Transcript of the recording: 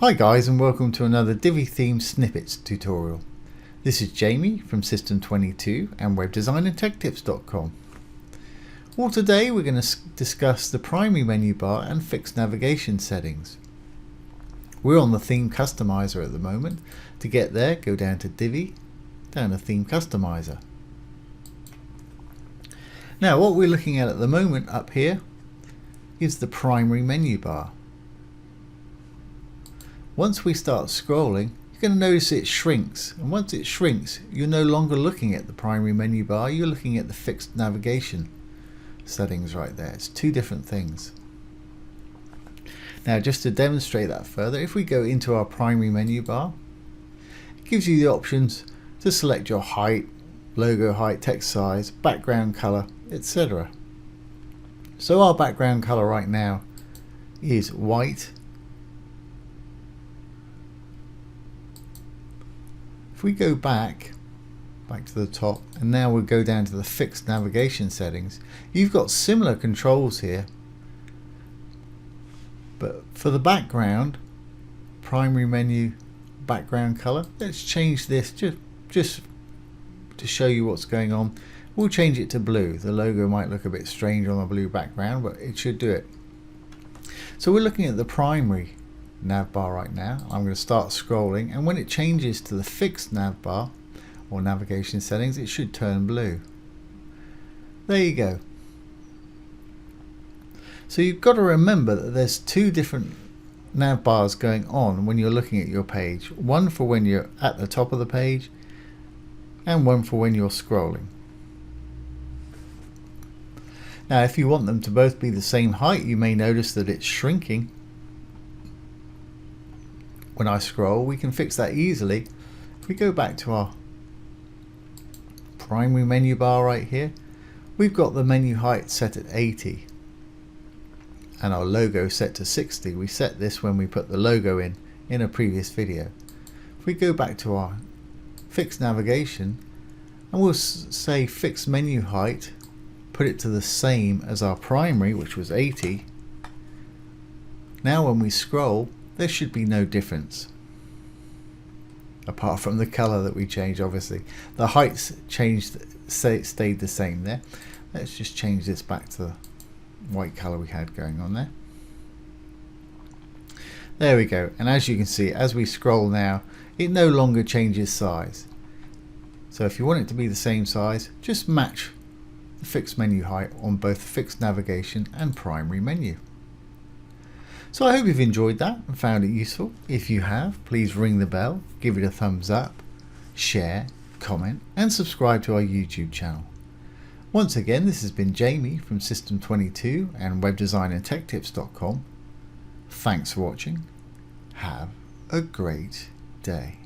Hi guys, and welcome to another Divi theme snippets tutorial. This is Jamie from System22 and webdesignandtechtips.com. Well, today we're going to discuss the primary menu bar and fixed navigation settings. We're on the theme customizer at the moment. To get there, go down to Divi, down to theme customizer. Now what we're looking at the moment up here is the primary menu bar. Once we start scrolling, you're going to notice it shrinks, and once it shrinks you're no longer looking at the primary menu bar, you're looking at the fixed navigation settings right there. It's two different things. Now just to demonstrate that further, if we go into our primary menu bar, it gives you the options to select your height, logo height, text size, background color, etc. So our background color right now is white. If we go back to the top, and now we'll go down to the fixed navigation settings, you've got similar controls here, but for the background, primary menu background color, let's change this just to show you what's going on. We'll change it to blue. The logo might look a bit strange on a blue background, but it should do it. So we're looking at the primary nav bar right now. I'm going to start scrolling, and when it changes to the fixed nav bar or navigation settings, it should turn blue. There you go. So you've got to remember that there's two different nav bars going on when you're looking at your page. One for when you're at the top of the page and one for when you're scrolling. Now if you want them to both be the same height, you may notice that it's shrinking. When I scroll, we can fix that easily. If we go back to our primary menu bar right here, we've got the menu height set at 80 and our logo set to 60. We set this when we put the logo in a previous video. If we go back to our fixed navigation, and we'll say fixed menu height, put it to the same as our primary, which was 80. Now when we scroll, there should be no difference, apart from the color that we changed. Obviously the heights changed, stayed the same there. Let's just change this back to the white color we had going on there. There we go. And as you can see, as we scroll now, it no longer changes size. So if you want it to be the same size, just match the fixed menu height on both fixed navigation and primary menu. So I hope you've enjoyed that and found it useful. If you have, please ring the bell, give it a thumbs up, share, comment and subscribe to our YouTube channel. Once again, this has been Jamie from System22 and webdesignandtechtips.com. Thanks for watching. Have a great day.